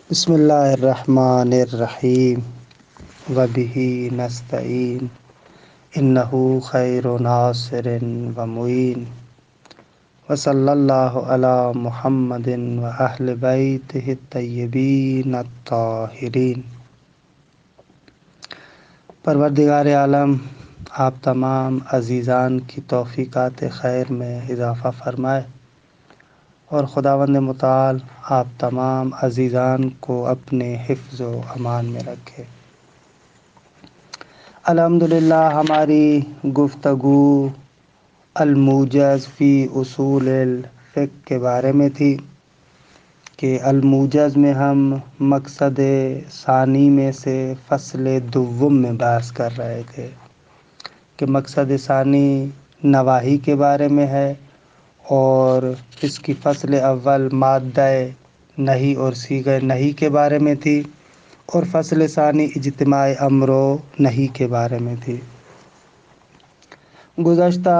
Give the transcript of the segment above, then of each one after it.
بسم اللہ الرحمن الرحیم وبہ نستعین انہ خیر ناصر و معین وصلی اللہ علی محمد و اہل بیتہ الطیبین الطاہرین۔ پروردگار عالم آپ تمام عزیزان کی توفیقات خیر میں اضافہ فرمائے اور خداوند متعال آپ تمام عزیزان کو اپنے حفظ و امان میں رکھے۔ الحمدللہ ہماری گفتگو الموجز فی اصول الفقہ کے بارے میں تھی کہ الموجز میں ہم مقصد ثانی میں سے فصل دوم میں بحث کر رہے تھے کہ مقصد ثانی نواہی کے بارے میں ہے اور اس کی فصل اول مادہ نہی اور صیغہ نہی کے بارے میں تھی اور فصل ثانی اجتماع امر و نہی کے بارے میں تھی۔ گزشتہ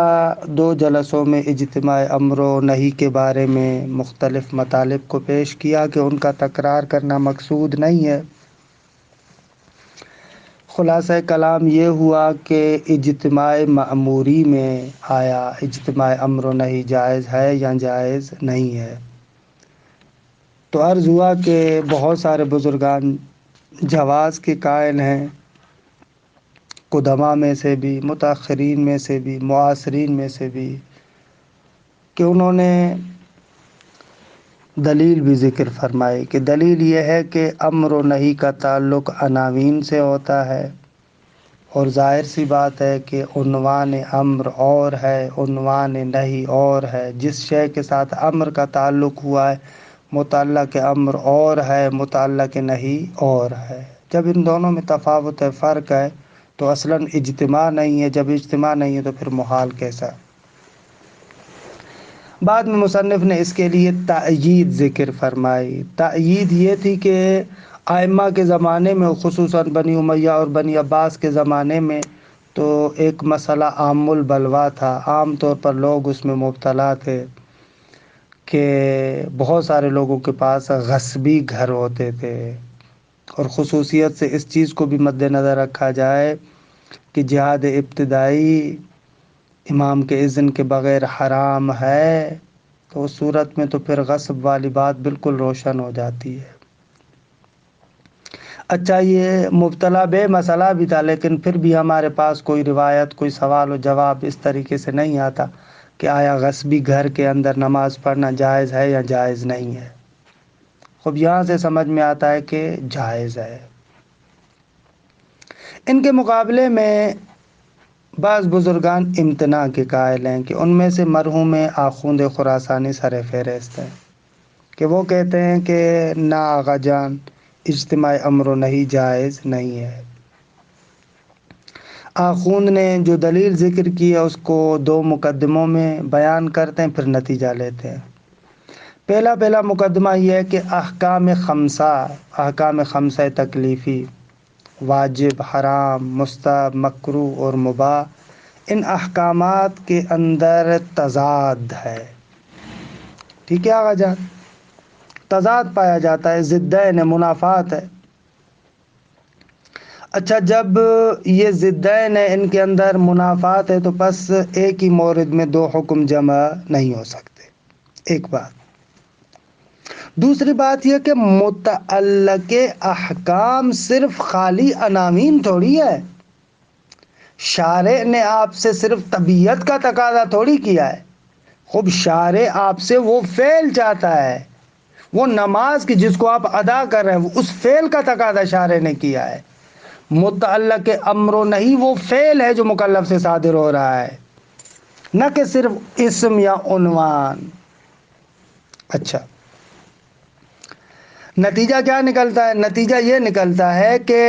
2 جلسوں میں اجتماع امر و نہی کے بارے میں مختلف مطالب کو پیش کیا کہ ان کا تکرار کرنا مقصود نہیں ہے۔ خلاصہ کلام یہ ہوا کہ اجتماع مأموری میں آیا اجتماع امر و نہی جائز ہے یا جائز نہیں ہے۔ تو عرض ہوا کہ بہت سارے بزرگان جواز کے قائل ہیں، قدماء میں سے بھی، متاخرین میں سے بھی، معاصرین میں سے بھی، کہ انہوں نے دلیل بھی ذکر فرمائی کہ دلیل یہ ہے کہ امر و نہی کا تعلق عناوین سے ہوتا ہے اور ظاہر سی بات ہے کہ عنوان امر اور ہے، عنوان نہی اور ہے۔ جس شے کے ساتھ امر کا تعلق ہوا ہے متعلق امر اور ہے، متعلق نہی اور ہے۔ جب ان دونوں میں تفاوت ہے، فرق ہے، تو اصلاً اجتماع نہیں ہے۔ جب اجتماع نہیں ہے تو پھر محال کیسا؟ بعد میں مصنف نے اس کے لیے تأیید ذکر فرمائی۔ تأیید یہ تھی کہ ائمہ کے زمانے میں، خصوصاً بنی امیہ اور بنی عباس کے زمانے میں، تو ایک مسئلہ عام البلوا تھا، عام طور پر لوگ اس میں مبتلا تھے کہ بہت سارے لوگوں کے پاس غصبی گھر ہوتے تھے، اور خصوصیت سے اس چیز کو بھی مد نظر رکھا جائے کہ جہاد ابتدائی امام کے اذن کے بغیر حرام ہے، تو اس صورت میں تو پھر غصب والی بات بالکل روشن ہو جاتی ہے۔ اچھا، یہ مبتلا بے مسئلہ بھی تھا، لیکن پھر بھی ہمارے پاس کوئی روایت، کوئی سوال و جواب اس طریقے سے نہیں آتا کہ آیا غصبی گھر کے اندر نماز پڑھنا جائز ہے یا جائز نہیں ہے۔ خب یہاں سے سمجھ میں آتا ہے کہ جائز ہے۔ ان کے مقابلے میں بعض بزرگان امتناع کے قائل ہیں کہ ان میں سے مرحوم آخوند خراسانی سر فہرست ہیں کہ وہ کہتے ہیں کہ نا آغا جان، اجتماع امر و نہی جائز نہیں ہے۔ آخوند نے جو دلیل ذکر کی ہے اس کو 2 مقدموں میں بیان کرتے ہیں، پھر نتیجہ لیتے ہیں۔ پہلا مقدمہ یہ ہے کہ احکام خمسہ تکلیفی، واجب، حرام، مستحب، مکروہ اور مباح، ان احکامات کے اندر تضاد ہے۔ ٹھیک ہے آقا جان، تضاد پایا جاتا ہے، ضدین، منافات ہے۔ اچھا، جب یہ ضدین ہے، ان کے اندر منافات ہے، تو بس ایک ہی مورد میں 2 حکم جمع نہیں ہو سکتے، ایک بات۔ دوسری بات یہ کہ متعلق احکام صرف خالی عناوین تھوڑی ہے۔ شارع نے آپ سے صرف طبیعت کا تقاضا تھوڑی کیا ہے، خب شارع آپ سے وہ فعل چاہتا ہے، وہ نماز کی جس کو آپ ادا کر رہے ہیں اس فعل کا تقاضا شارع نے کیا ہے۔ متعلق امر و نہی وہ فعل ہے جو مکلف سے صادر ہو رہا ہے، نہ کہ صرف اسم یا عنوان۔ اچھا، نتیجہ کیا نکلتا ہے؟ نتیجہ یہ نکلتا ہے کہ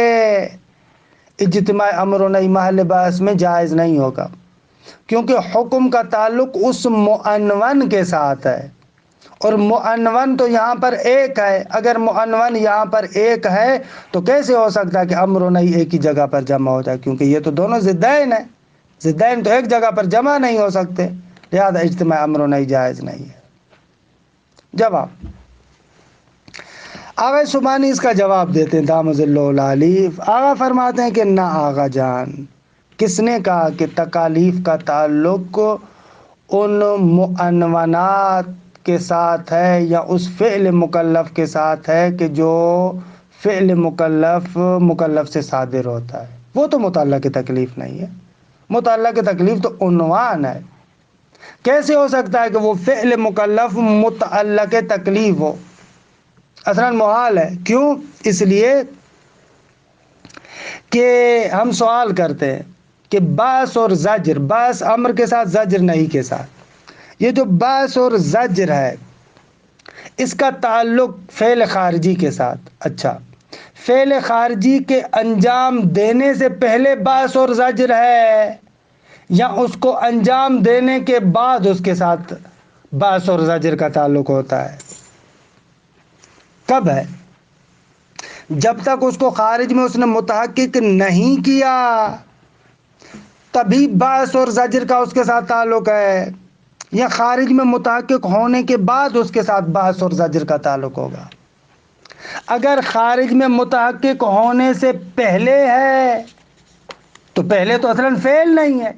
اجتماع امر و نہی محل بحث میں جائز نہیں ہوگا، کیونکہ حکم کا تعلق اس معنون کے ساتھ ہے، اور معنون تو یہاں پر ایک ہے۔ اگر معنون یہاں پر ایک ہے تو کیسے ہو سکتا ہے کہ امر و نہی ایک ہی جگہ پر جمع ہو جائے؟ کیونکہ یہ تو دونوں ضدین ہیں، ضدین تو ایک جگہ پر جمع نہیں ہو سکتے، لہذا اجتماع امر و نہی جائز نہیں ہے۔ جواب: آغا سبحانی اس کا جواب دیتے ہیں دامز اللہ العالی۔ آغا فرماتے ہیں کہ نہ آغا جان، کس نے کہا کہ تکالیف کا تعلق ان معنونات کے ساتھ ہے یا اس فعل مکلف کے ساتھ ہے کہ جو فعل مکلف سے صادر ہوتا ہے؟ وہ تو متعلق تکلیف نہیں ہے، متعلق تکلیف تو عنوان ہے۔ کیسے ہو سکتا ہے کہ وہ فعل مکلف متعلق تکلیف ہو؟ اصلاً محال ہے۔ کیوں؟ اس لیے کہ ہم سوال کرتے ہیں کہ باعث اور زجر، باعث امر کے ساتھ، زجر نہیں کے ساتھ، یہ جو باعث اور زجر ہے اس کا تعلق فعل خارجی کے ساتھ۔ اچھا، فعل خارجی کے انجام دینے سے پہلے باعث اور زجر ہے یا اس کو انجام دینے کے بعد اس کے ساتھ باعث اور زجر کا تعلق ہوتا ہے؟ کب ہے؟ جب تک اس کو خارج میں اس نے متحقق نہیں کیا تبھی باعث اور زجر کا اس کے ساتھ تعلق ہے، یا خارج میں متحقق ہونے کے بعد اس کے ساتھ باعث اور زجر کا تعلق ہوگا؟ اگر خارج میں متحقق ہونے سے پہلے ہے تو پہلے تو اصلاً فعل نہیں ہے،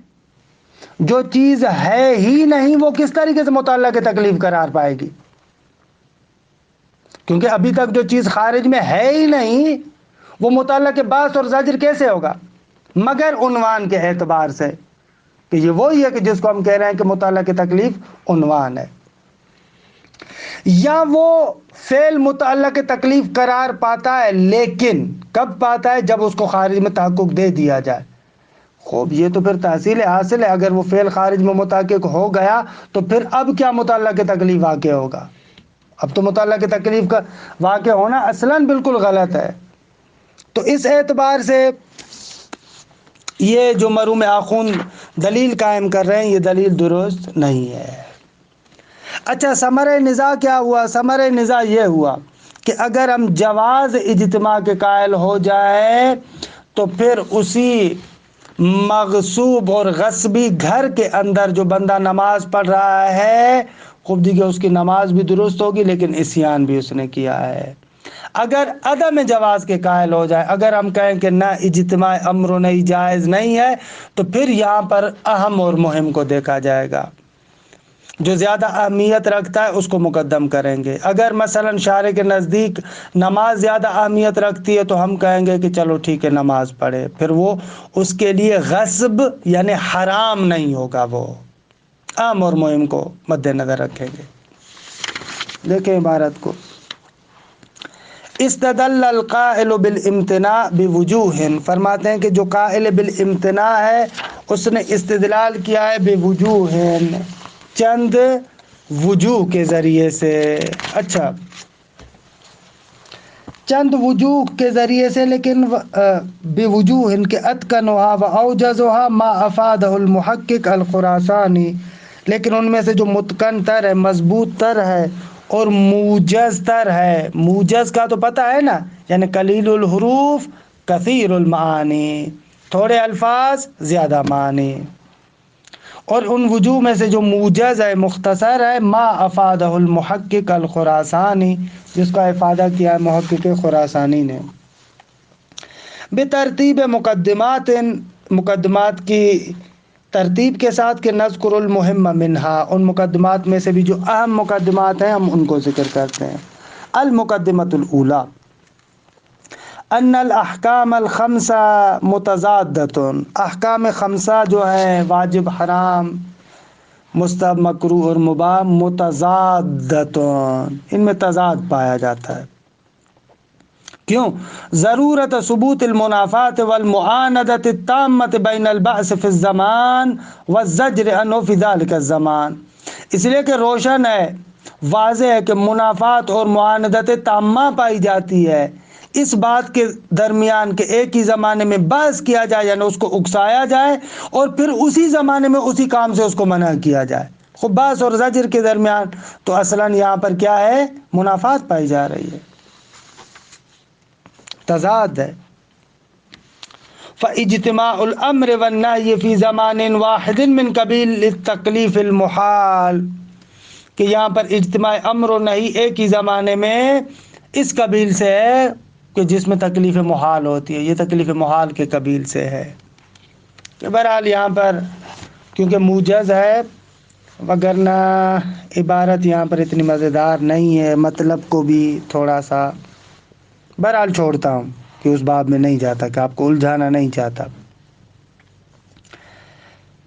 جو چیز ہے ہی نہیں وہ کس طریقے سے متعلق تکلیف قرار پائے گی؟ کیونکہ ابھی تک جو چیز خارج میں ہے ہی نہیں وہ متعلق باعث اور زجر کیسے ہوگا؟ مگر عنوان کے اعتبار سے کہ یہ وہی ہے کہ جس کو ہم کہہ رہے ہیں کہ متعلق تکلیف عنوان ہے، یا وہ فعل متعلق تکلیف قرار پاتا ہے لیکن کب پاتا ہے؟ جب اس کو خارج میں تحقق دے دیا جائے۔ خوب، یہ تو پھر تحصیل حاصل ہے۔ اگر وہ فعل خارج میں متحقق ہو گیا تو پھر اب کیا متعلق تکلیف واقع ہوگا؟ اب تو متعلق تکلیف کا واقع ہونا اصلاً بالکل غلط ہے۔ تو اس اعتبار سے یہ جو مرحوم آخوند دلیل قائم کر رہے ہیں یہ دلیل درست نہیں ہے۔ اچھا، ثمرۂ نزاع کیا ہوا؟ ثمرۂ نزاع یہ ہوا کہ اگر ہم جواز اجتماع کے قائل ہو جائیں تو پھر اسی مغصوب اور غصبی گھر کے اندر جو بندہ نماز پڑھ رہا ہے، خوب دیکھیے، اس کی نماز بھی درست ہوگی لیکن عصیان بھی اس نے کیا ہے۔ اگر عدم جواز کے قائل ہو جائے، اگر ہم کہیں کہ نہ اجتماع امر نہیں، جائز نہیں ہے، تو پھر یہاں پر اہم اور مہم کو دیکھا جائے گا، جو زیادہ اہمیت رکھتا ہے اس کو مقدم کریں گے۔ اگر مثلا شارع کے نزدیک نماز زیادہ اہمیت رکھتی ہے تو ہم کہیں گے کہ چلو ٹھیک ہے نماز پڑھے، پھر وہ اس کے لیے غصب یعنی حرام نہیں ہوگا، وہ اہم اور مہم کو مد نظر رکھیں گے۔ دیکھیں عبارت کو، استدل القائل بالامتناع بوجوہ، فرماتے ہیں کہ جو قائل بالامتناع ہے اس نے استدلال کیا ہے بوجوہ، چند وجوہ کے ذریعے سے۔ اچھا، چند وجوہ کے ذریعے سے، لیکن بوجوہ ان کے اتقنھا واوجزھا ما افادہ المحقق الخراسانی، لیکن ان میں سے جو متقن تر ہے، مضبوط تر ہے اور موجز تر ہے۔ موجز کا تو پتہ ہے نا، یعنی قلیل الحروف کثیر المعانی، تھوڑے الفاظ زیادہ معنی۔ اور ان وجوہ میں سے جو موجز ہے، مختصر ہے، ما افادہ المحقق الخراسانی، جس کا افادہ کیا ہے محقق خراسانی نے، بترتیب مقدمات، مقدمات کی ترتیب کے ساتھ، کہ نذکر المہم منہا، ان مقدمات میں سے بھی جو اہم مقدمات ہیں ہم ان کو ذکر کرتے ہیں۔ المقدمۃ الاولی ان الاحکام الخمسہ متضادۃ، احکام خمسہ جو ہیں واجب، حرام، مستحب، مکروہ اور مباح، متضادۃ، ان میں تضاد پایا جاتا ہے۔ کیوں؟ ضرورت ثبوت المنافات والمعاندۃ التامۃ بین البعث فی الزمان والزجر عنہ فی ذلک الزمان، اس لیے کہ روشن ہے، واضح ہے کہ منافات اور معاندت تامہ پائی جاتی ہے اس بات کے درمیان کہ ایک ہی زمانے میں بحث کیا جائے، یعنی اس کو اکسایا جائے، اور پھر اسی زمانے میں اسی کام سے اس کو منع کیا جائے۔ خب بحث اور زجر کے درمیان تو اصلاً یہاں پر کیا ہے؟ منافات پائی جا رہی ہے، تضاد ہے۔ فاجتماع الامر والنہی فی زمان واحد من قبیل التکلیف المحال، کہ یہاں پر اجتماع امر و نہی ایک ہی زمانے میں اس قبیل سے ہے کہ جس میں تکلیف محال ہوتی ہے، یہ تکلیف محال کے قبیل سے ہے۔ کہ بہرحال یہاں پر کیونکہ موجز ہے، وگرنہ عبارت یہاں پر اتنی مزیدار نہیں ہے، مطلب کو بھی تھوڑا سا، بہرحال چھوڑتا ہوں کہ اس باب میں نہیں جاتا، کہ آپ کو الجھانا نہیں چاہتا۔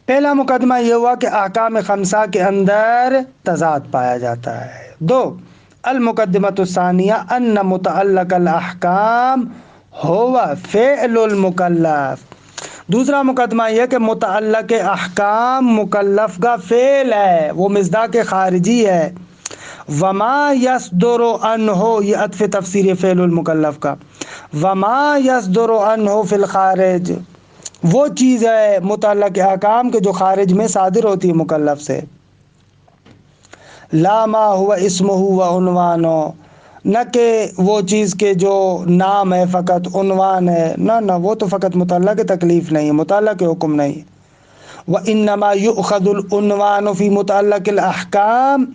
پہلا مقدمہ یہ ہوا کہ احکام خمسہ کے اندر تضاد پایا جاتا ہے۔ 2 المقدمۃ الثانیہ ان متعلق الاحکام ہوا فعل المکلف۔ دوسرا مقدمہ یہ کہ متعلق احکام مکلف کا فعل ہے، وہ مصداق خارجی ہے۔ وما یصدر عنہ، یہ عطف تفسیر فعل المکلف کا، وما یصدر عنہ فی الخارج، وہ چیز ہے متعلق احکام کے جو خارج میں صادر ہوتی ہے مکلف سے۔ لا ما ہوا اسمہ و عنوانہ، نہ کہ وہ چیز کے جو نام ہے فقط، عنوان ہے، نہ وہ تو فقط متعلق تکلیف نہیں ہے، متعلق حکم نہیں۔ وَإِنَّمَا يُؤْخَذُ الْعُنْوَانُ فِي مُتَعَلَّقِ الْأَحْكَامِ،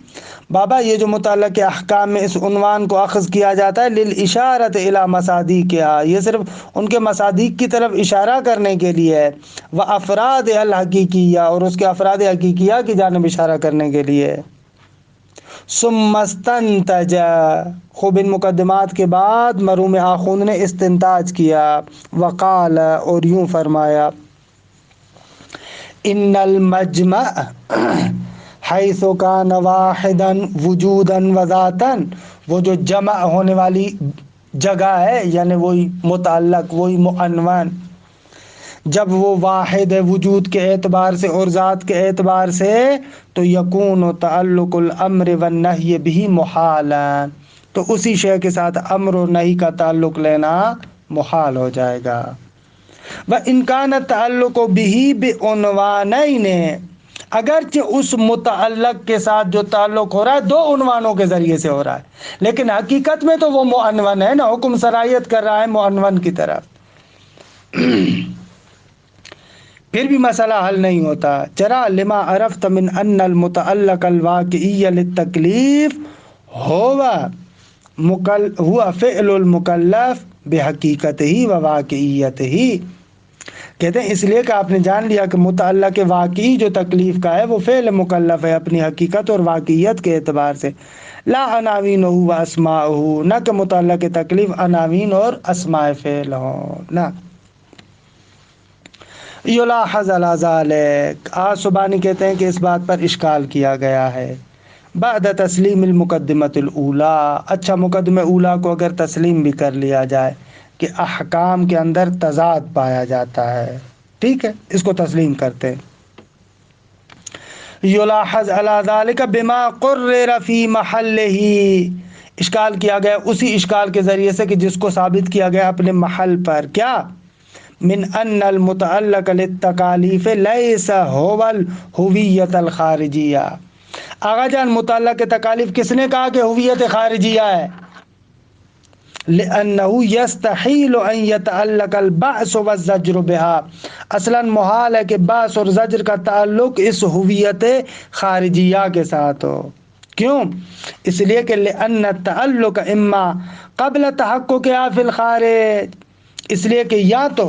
بابا یہ جو متعلق احکام میں اس عنوان کو اخذ کیا جاتا ہے للاشارۃ الی مصادیقها، یہ صرف ان کے مصادیق کی طرف اشارہ کرنے کے لیے ہے، وافراد الحقیقیہ، اور اس کے افراد حقیقیہ کی جانب اشارہ کرنے کے لیے۔ ثم استنتج، خوب ان مقدمات کے بعد مروم آخوند نے استنتاج کیا، وقال، اور یوں فرمایا، ان المجمع حیث کان واحدا وجودا و ذاتا، وہ جو جمع ہونے والی جگہ ہے، یعنی وہی متعلق، وہی معنون، جب وہ واحد ہے وجود کے اعتبار سے اور ذات کے اعتبار سے، تو یکون تعلق الامر والنہی بھی محالا، تو اسی شے کے ساتھ امر و نہی کا تعلق لینا محال ہو جائے گا۔ وَإِنْ كَانَ التَّعَلُّقُ بِهِ بِعُنْوَانَيْنِ، اگرچہ اس متعلق کے ساتھ جو تعلق ہو رہا ہے دو عنوانوں کے ذریعے سے ہو رہا ہے، لیکن حقیقت میں تو وہ معنون ہے نا، حکم سرایت کر رہا ہے معنون کی طرف، پھر بھی مسئلہ حل نہیں ہوتا۔ چرا لما عرفت من ان المتعلق الواقعی للتکلیف ہوا فعل المکلف بحقیقتہ و واقعیتہ، کہتے ہیں اس لیے کہ آپ نے جان لیا کہ متعلق واقعی جو تکلیف کا ہے وہ فعل مکلف ہے اپنی حقیقت اور واقعیت کے اعتبار سے، لا عناوین و اسماء، نہ کہ متعلق تکلیف عناوین اور اسماء فعل ہوں، نہ۔ یلاحظ علی ذالک، سبحانی کہتے ہیں کہ اس بات پر اشکال کیا گیا ہے، بعد تسلیم المقدمۃ الاولی، اچھا مقدمہ اولا کو اگر تسلیم بھی کر لیا جائے کہ احکام کے اندر تضاد پایا جاتا ہے، ٹھیک ہے، اس کو تسلیم کرتے ہیں۔ یلاحظ علی ذالک بما قرر فی محلہ، اشکال کیا گیا اسی اشکال کے ذریعے سے کہ جس کو ثابت کیا گیا اپنے محل پر، کیا؟ من ان المتعلق للتکالیف لیس هو الہویت الخارجیہ، آغا جان متعلق تکالیف کس نے کہا کہ ہویت خارجیہ ہے؟ لأنه يستحيل ان يتعلق البعث والزجر بها، اصلا محال ہے کہ بعث اور زجر کا تعلق اس ہویت خارجیہ کے ساتھ ہو۔ کیوں؟ اس لیے کہ لأن التعلق اما قبل تحققها في الخارج، اس لیے کہ یا تو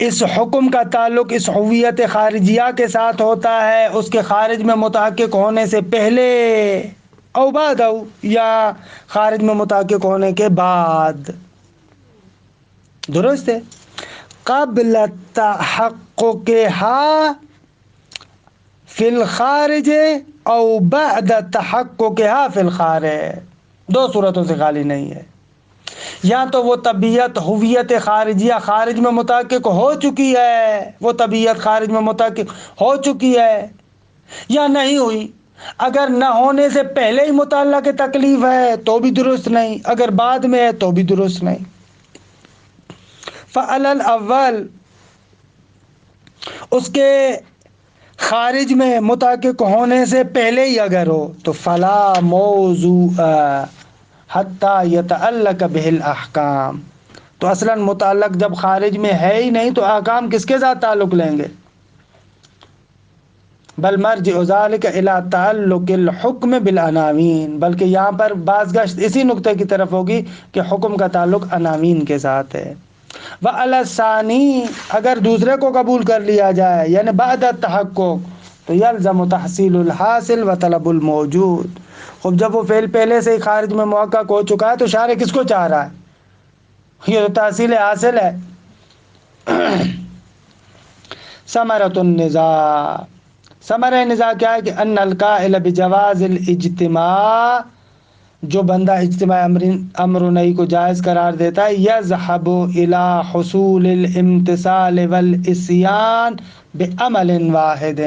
اس حکم کا تعلق اس ہویت خارجیہ کے ساتھ ہوتا ہے اس کے خارج میں متحقق ہونے سے پہلے، او بعد، یا خارج میں متحقق ہونے کے بعد، درست ہے؟ قبل تحققها فی الخارج او بعد تحققها فی الخارج، دو صورتوں سے خالی نہیں ہے، یا تو وہ طبیعت ہویت خارجیہ خارج میں متحقق ہو چکی ہے، وہ طبیعت خارج میں متحقق ہو چکی ہے، یا نہیں ہوئی، اگر نہ ہونے سے پہلے ہی متعلق تکلیف ہے تو بھی درست نہیں، اگر بعد میں ہے تو بھی درست نہیں۔ فعل الاول، اس کے خارج میں متحقق ہونے سے پہلے ہی اگر ہو تو فلا موضوع حتی یتعلق بہ الاحکام، تو اصلا متعلق جب خارج میں ہے ہی نہیں تو احکام کس کے ساتھ تعلق لیں گے؟ بل مرجع ذلك الى تعلق الحکم بالعناوین، بلکہ یہاں پر باز گشت اسی نقطے کی طرف ہوگی کہ حکم کا تعلق عناوین کے ساتھ ہے۔ وعلی الثانی، اگر دوسرے کو قبول کر لیا جائے یعنی بعد التحقق، تو یلزم تحصیل الحاصل و طلب الموجود۔ خب جب وہ فعل پہلے سے ہی خارج میں محقق ہو چکا ہے تو شارع کس کو چاہ رہا ہے؟ یہ تو تحصیل حاصل ہے۔ ثمرۃ النزاع، ثمرہ نزاع کیا ہے کہ ان القائل بجواز الاجتماع، جو بندہ اجتماع امر و نہی کو جائز قرار دیتا ہے، یذهب الى حصول الامتثال والعصیان بعمل واحد،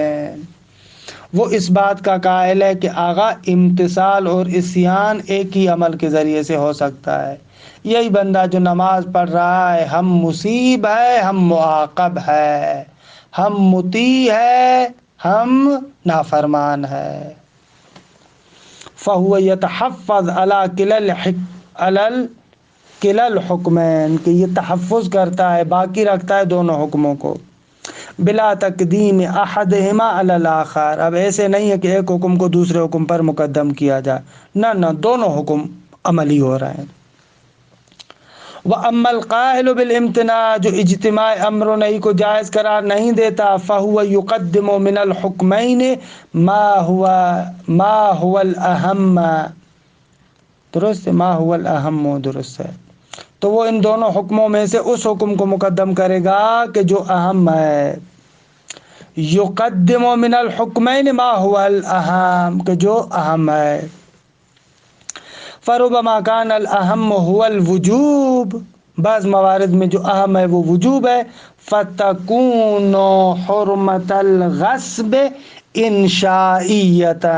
وہ اس بات کا قائل ہے کہ آغا امتثال اور عصیان ایک ہی عمل کے ذریعے سے ہو سکتا ہے۔ یہی بندہ جو نماز پڑھ رہا ہے، ہم مصیب ہے، ہم معاقب ہے، ہم مطیع ہے، ہم نافرمان ہے۔ فَهُوَ يَتَحَفَّظُ عَلَى كِلَا الْحُكْمَيْنِ، کہ یہ تحفظ کرتا ہے، باقی رکھتا ہے دونوں حکموں کو، بلا تقدیم احدہما علی الآخر، اب ایسے نہیں ہے کہ ایک حکم کو دوسرے حکم پر مقدم کیا جائے، نہ دونوں حکم عملی ہو رہے ہیں۔ وَأَمَّا الْقَائِلُ بِالْإِمْتِنَاعِ، جو اجتماع امر و نہی کو جائز قرار نہیں دیتا، فَهُوَ يُقَدِّمُ مِنَ الْحُكْمَيْنِ ما هو الأهم، درست ہے، ما هو الأهم درست ہے، تو وہ ان دونوں حکموں میں سے اس حکم کو مقدم کرے گا کہ جو اہم ہے۔ یقدم من الحکمین ما هو الأهم، کہ جو اہم ہے۔ فربما كان الأهم هو الوجوب، بعض موارد میں جو اہم ہے وہ وجوب ہے، فتكون حرمة الغصب انشائیتا،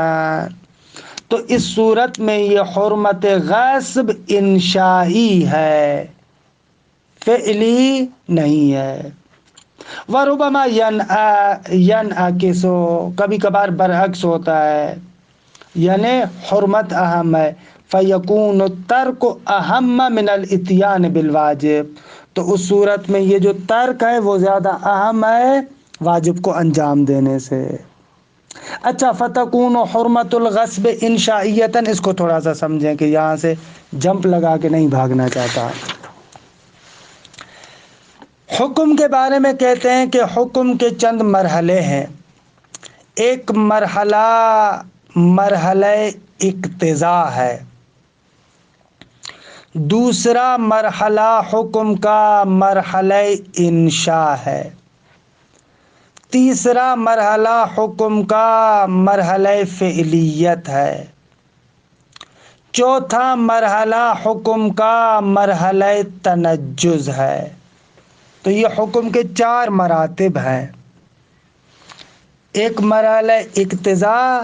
تو اس صورت میں یہ حرمت غصب انشائی ہے، فعلی نہیں ہے۔ وربما ينعكس، کبھی کبھار برعکس ہوتا ہے، یعنی حرمت اہم ہے، فیکون الترک اہم من الاتیان بالواجب، تو اس صورت میں یہ جو ترک ہے وہ زیادہ اہم ہے واجب کو انجام دینے سے۔ اچھا، فتکون حرمت الغصب انشائیتاً، اس کو تھوڑا سا سمجھیں کہ یہاں سے جمپ لگا کے نہیں بھاگنا چاہتا۔ حکم کے بارے میں کہتے ہیں کہ حکم کے چند مرحلے ہیں۔ ایک مرحلہ اقتضاء ہے، دوسرا مرحلہ حکم کا مرحلہ انشاء ہے، تیسرا مرحلہ حکم کا مرحلہ فعلیت ہے، چوتھا مرحلہ حکم کا مرحلہ تنجز ہے۔ تو یہ حکم کے 4 مراتب ہیں، ایک مرحلہ اقتضاء،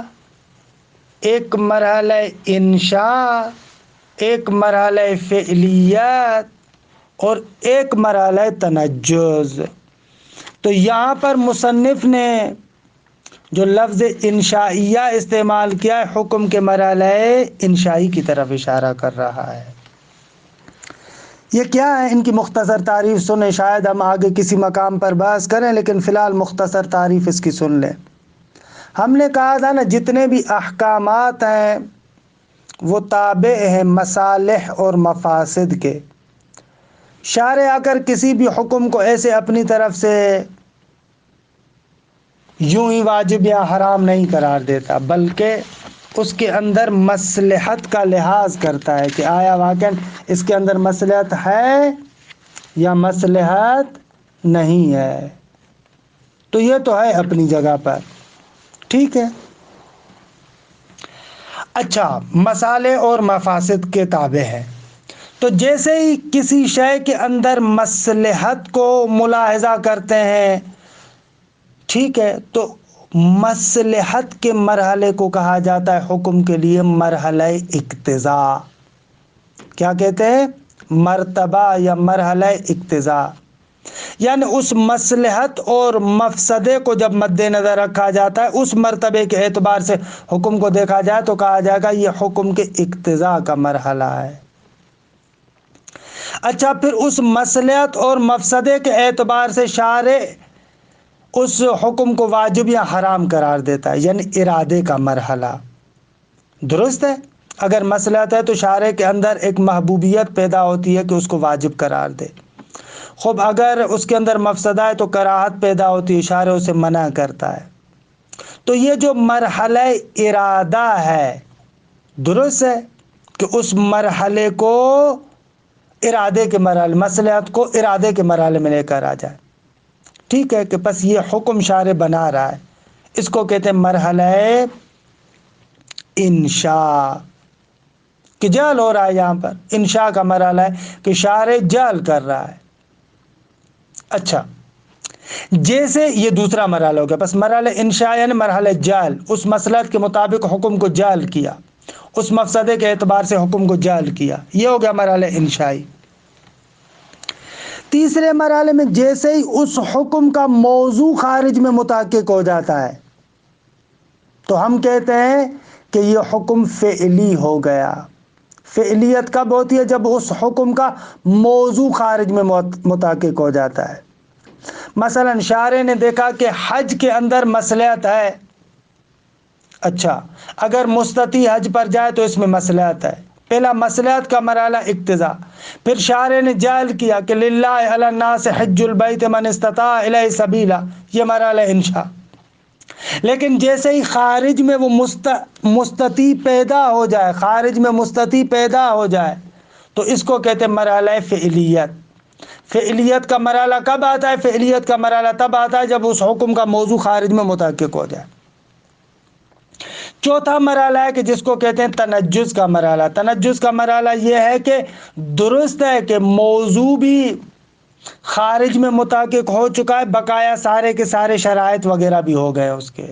ایک مرحلہ انشاء، ایک مرحلہ فعلیت اور ایک مرحلہ تنجز۔ تو یہاں پر مصنف نے جو لفظ انشائیہ استعمال کیا ہے، حکم کے مرحلہ انشائی کی طرف اشارہ کر رہا ہے۔ یہ کیا ہے، ان کی مختصر تعریف سنیں، شاید ہم آگے کسی مقام پر بحث کریں، لیکن فی الحال مختصر تعریف اس کی سن لیں۔ ہم نے کہا تھا نا، جتنے بھی احکامات ہیں وہ تابع ہیں مصالح اور مفاسد کے۔ شارع اگر کسی بھی حکم کو ایسے اپنی طرف سے یوں ہی واجب یا حرام نہیں قرار دیتا، بلکہ اس کے اندر مصلحت کا لحاظ کرتا ہے کہ آیا واقعاً اس کے اندر مصلحت ہے یا مصلحت نہیں ہے۔ تو یہ تو ہے اپنی جگہ پر، ٹھیک ہے۔ اچھا، مصالح اور مفاسد کے تابع ہے، تو جیسے ہی کسی شے کے اندر مصلحت کو ملاحظہ کرتے ہیں، ٹھیک ہے، تو مصلحت کے مرحلے کو کہا جاتا ہے حکم کے لیے مرحلہ اقتضاء۔ کیا کہتے ہیں؟ مرتبہ یا مرحلہ اقتضاء، یعنی اس مصلحت اور مفسدے کو جب مد نظر رکھا جاتا ہے، اس مرتبے کے اعتبار سے حکم کو دیکھا جائے تو کہا جائے گا یہ حکم کے اقتضاء کا مرحلہ ہے۔ اچھا، پھر اس مصلحت اور مفسدے کے اعتبار سے شارع اس حکم کو واجب یا حرام قرار دیتا ہے، یعنی ارادے کا مرحلہ، درست ہے؟ اگر مصلحت ہے تو شارع کے اندر ایک محبوبیت پیدا ہوتی ہے کہ اس کو واجب قرار دے، خب اگر اس کے اندر مفسدہ ہے تو کراہت پیدا ہوتی ہے، شارع اسے منع کرتا ہے۔ تو یہ جو مرحلہ ارادہ ہے، درست ہے کہ اس مرحلے کو ارادے کے مرحلے، مصلحت کو ارادے کے مرحلے میں لے کر آ جائے، ٹھیک ہے؟ کہ بس یہ حکم شارع بنا رہا ہے، اس کو کہتے ہیں مرحلہ انشاء، کہ جعل ہو رہا ہے۔ یہاں پر انشاء کا مرحلہ ہے کہ شارع جعل کر رہا ہے۔ اچھا، جیسے یہ دوسرا مرحلہ ہو گیا، بس مرحلہ انشاء یعنی مرحلہ جعل، اس مصلحت کے مطابق حکم کو جعل کیا، اس مفسدے کے اعتبار سے حکم کو جعل کیا، یہ ہو گیا مرحلہ انشائی۔ تیسرے مرحلے میں جیسے ہی اس حکم کا موضوع خارج میں متحقق ہو جاتا ہے تو ہم کہتے ہیں کہ یہ حکم فعلی ہو گیا۔ فعلیت کب ہوتی ہے؟ جب اس حکم کا موضوع خارج میں متحقق ہو جاتا ہے۔ مثلا شارع نے دیکھا کہ حج کے اندر مصلحت ہے، اچھا اگر مستطیع حج پر جائے تو اس میں مصلحت ہے، پہلا مصلحت کا مرحلہ اقتضاء، پھر شارع نے جعل کیا کہ للہ علی الناس حج البیت من استطاع الیہ سبیلا، یہ مرحلہ انشاء۔ لیکن جیسے ہی خارج میں وہ مستطیع پیدا ہو جائے، خارج میں مستطیع پیدا ہو جائے تو اس کو کہتے ہیں مرحلہ فعلیت۔ فعلیت کا مرحلہ کب آتا ہے؟ فعلیت کا مرحلہ تب آتا ہے جب اس حکم کا موضوع خارج میں متحقق ہو جائے۔ چوتھا مرحلہ ہے کہ جس کو کہتے ہیں تنجز کا مرحلہ۔ تنجز کا مرحلہ یہ ہے کہ درست ہے کہ موضوع بھی خارج میں متحقق ہو چکا ہے، بقایا سارے کے سارے شرائط وغیرہ بھی ہو گئے اس کے،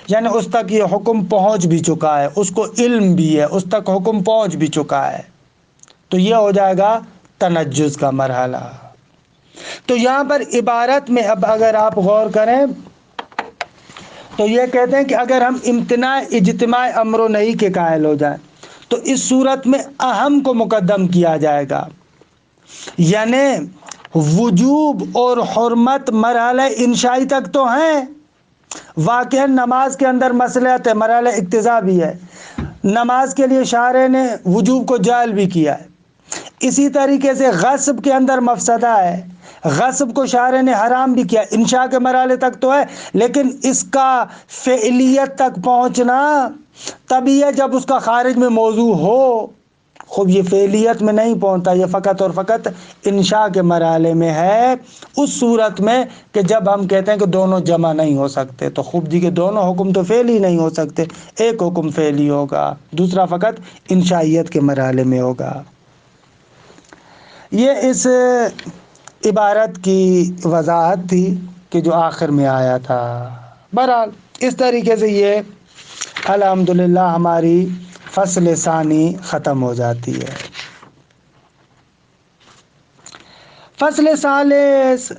یعنی اس تک یہ حکم پہنچ بھی چکا ہے، اس کو علم بھی ہے، اس تک حکم پہنچ بھی چکا ہے، تو یہ ہو جائے گا تنجز کا مرحلہ۔ تو یہاں پر عبارت میں اب اگر آپ غور کریں تو یہ کہتے ہیں کہ اگر ہم امتناع اجتماع امر و نہی کے قائل ہو جائیں تو اس صورت میں اہم کو مقدم کیا جائے گا، یعنی وجوب اور حرمت مرحلہ انشائی تک تو ہیں، واقعا نماز کے اندر مصلحت ہے، مرحلہ اقتضاء بھی ہے، نماز کے لیے شارع نے وجوب کو جعل بھی کیا ہے۔ اسی طریقے سے غصب کے اندر مفسدہ ہے، غصب کو شارع نے حرام بھی کیا، انشاء کے مرحلے تک تو ہے، لیکن اس کا فعلیت تک پہنچنا تبھی ہے جب اس کا خارج میں موضوع ہو۔ خوب یہ فعلیت میں نہیں پہنچتا، یہ فقط اور فقط انشاء کے مرحلے میں ہے، اس صورت میں کہ جب ہم کہتے ہیں کہ دونوں جمع نہیں ہو سکتے، تو خوب جی کہ دونوں حکم تو فعلی نہیں ہو سکتے، ایک حکم فعلی ہوگا، دوسرا فقط انشائیت کے مرحلے میں ہوگا۔ یہ اس عبارت کی وضاحت تھی کہ جو آخر میں آیا تھا۔ بہرحال اس طریقے سے یہ الحمدللہ ہماری فصل ثانی ختم ہو جاتی ہے۔ فصل ثالث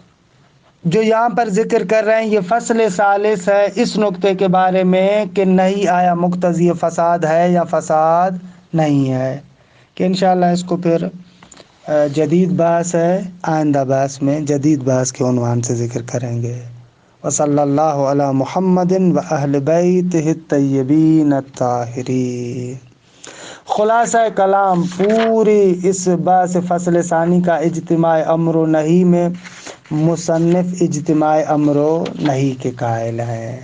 جو یہاں پر ذکر کر رہے ہیں، یہ فصل ثالث ہے اس نقطے کے بارے میں کہ نہیں آیا مقتضی فساد ہے یا فساد نہیں ہے، کہ انشاءاللہ اس کو پھر جدید بحث ہے، آئندہ بحث میں جدید بحث کے عنوان سے ذکر کریں گے۔ وصلی اللہ علی محمد و اہل بیتہ الطیبین الطاہرین۔ خلاصہ کلام پوری اس بحث فصل ثانی کا اجتماع امر و نہی میں مصنف اجتماع امر و نہی کے قائل ہیں۔